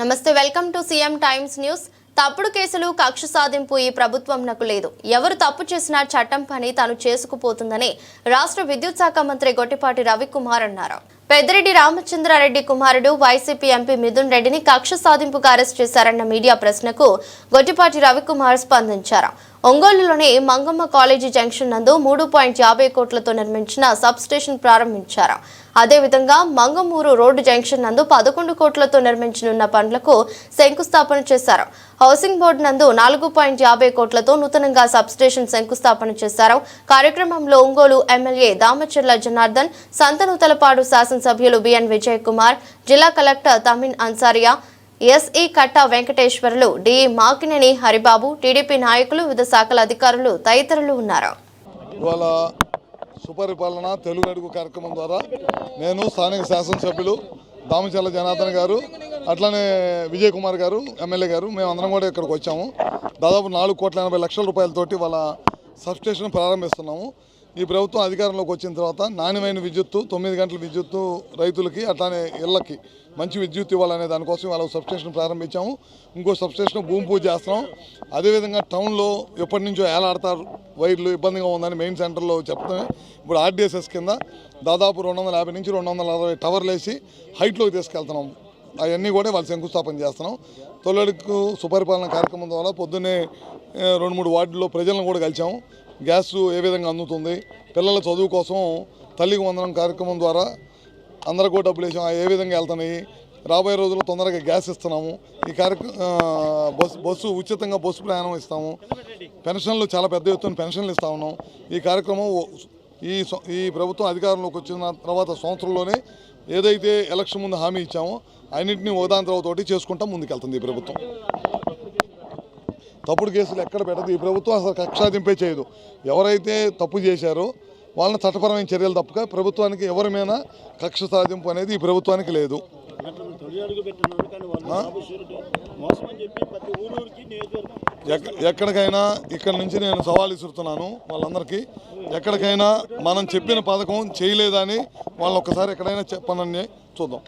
నమస్తే, welcome to CM times news. తప్పుడు కేసులు కక్ష సాధింపు ఈ ప్రభుత్వంనకు లేదు. ఎవరు తప్పు చేసినా చట్టం పని తాను చేసుకుపోతుందని రాష్ట్ర విద్యుత్ శాఖ మంత్రి గొట్టిపాటి రవికుమార్ అన్నారు. పెద్దిరెడ్డి రామచంద్రారెడ్డి కుమారుడు వైసీపీ ఎంపీ మిథున్ రెడ్డిని కక్ష సాధింపుగా అరెస్ట్ చేశారన్న మీడియా ప్రశ్నకు గొట్టిపాటి రవికుమార్ స్పందించారు. ఒంగోలులోని మంగమ్మ కాలేజీ జంక్షన్ నందు 3.50 కోట్లతో నిర్మించిన సబ్ స్టేషన్ ప్రారంభించారు. అదేవిధంగా మంగమూరు రోడ్డు జంక్షన్ నందు 11 కోట్లతో నిర్మించనున్న పనులకు శంకుస్థాపన చేశారు. హౌసింగ్ బోర్డు నందు 4.50 కోట్లతో నూతనంగా సబ్ స్టేషన్ శంకుస్థాపన చేశారు. కార్యక్రమంలో ఒంగోలు ఎమ్మెల్యే దామచర్ల జనార్దన్, సంతనూతలపాడు శాసనసభ్యులు బిఎన్ విజయ్ కుమార్, జిల్లా కలెక్టర్ తమిన్ అన్సారియా, ఎస్ఈ కట్ట వెంకటేశ్వర్లు, డి మాకినేని హరిబాబు, టీడీపీ నాయకులు, వివిధ శాఖల అధికారులు తదితరులు ఉన్నారు. సుపరిపాలన తెలుగు అడుగు కార్యక్రమం ద్వారా నేను స్థానిక శాసనసభ్యులు దామచర్ల జనార్దన్ గారు, అట్లానే విజయ్ కుమార్ గారు, ఎమ్మెల్యే గారు, మేమందరం కూడా ఇక్కడికి వచ్చాము. దాదాపు 4,80,00,000 రూపాయలతోటి వాళ్ళ సబ్స్టేషన్ ప్రారంభిస్తున్నాము. ఈ ప్రభుత్వం అధికారంలోకి వచ్చిన తర్వాత నాణ్యమైన విద్యుత్తు, 9 గంటల విద్యుత్తు రైతులకి, అట్లానే ఇళ్లకి మంచి విద్యుత్ ఇవ్వాలనే దానికోసం వాళ్ళ సబ్స్టేషన్ ప్రారంభించాము. ఇంకో సబ్స్టేషన్ భూమి పూజ చేస్తున్నాం. అదేవిధంగా టౌన్లో ఎప్పటి నుంచో ఏలాడతారు వైర్లు, ఇబ్బందిగా ఉందని మెయిన్ సెంటర్లో చెప్తామే. ఇప్పుడు ఆర్డీఎస్ఎస్ కింద దాదాపు 250 నుంచి 260 టవర్లు వేసి హైట్లోకి తీసుకెళ్తున్నాం. అవన్నీ కూడా వాళ్ళు శంకుస్థాపన చేస్తున్నాం. తొలడుకు సుపరిపాలన కార్యక్రమం ద్వారా పొద్దున్నే 2-3 వార్డుల్లో ప్రజలను కూడా కలిసాము. గ్యాస్ ఏ విధంగా అందుతుంది, పిల్లల చదువు కోసం తల్లికి వందనం కార్యక్రమం ద్వారా అందరికీ కూడా డబ్బులు వేసాము, ఏ విధంగా వెళ్తున్నాయి, రాబోయే రోజుల్లో తొందరగా గ్యాస్ ఇస్తున్నాము. ఈ బస్సు ఉచితంగా బస్సు ప్రయాణం ఇస్తాము. పెన్షన్లు చాలా పెద్ద ఎత్తున పెన్షన్లు ఇస్తా ఉన్నాం. ఈ కార్యక్రమం ఈ ప్రభుత్వం అధికారంలోకి వచ్చిన తర్వాత సంవత్సరంలోనే ఏదైతే ఎలక్షన్ ముందు హామీ ఇచ్చామో అన్నింటినీ ఓదాని తర్వాతోటి చేసుకుంటా ముందుకెళ్తుంది ఈ ప్రభుత్వం. తప్పుడు కేసులు ఎక్కడ పెట్టదు ఈ ప్రభుత్వం. అసలు కక్షాదింపే చేయదు. ఎవరైతే తప్పు చేశారో వాళ్ళని చట్టపరమైన చర్యలు తప్పక ప్రభుత్వానికి ఎవరి మీద కక్ష సాధింపు అనేది ఈ ప్రభుత్వానికి లేదు. ఎక్కడికైనా ఇక్కడ నుంచి నేను సవాల్ ఇస్తున్నాను వాళ్ళందరికీ. ఎక్కడికైనా మనం చెప్పిన పథకం చేయలేదని వాళ్ళని ఒక్కసారి ఎక్కడైనా చెప్పనని చూద్దాం.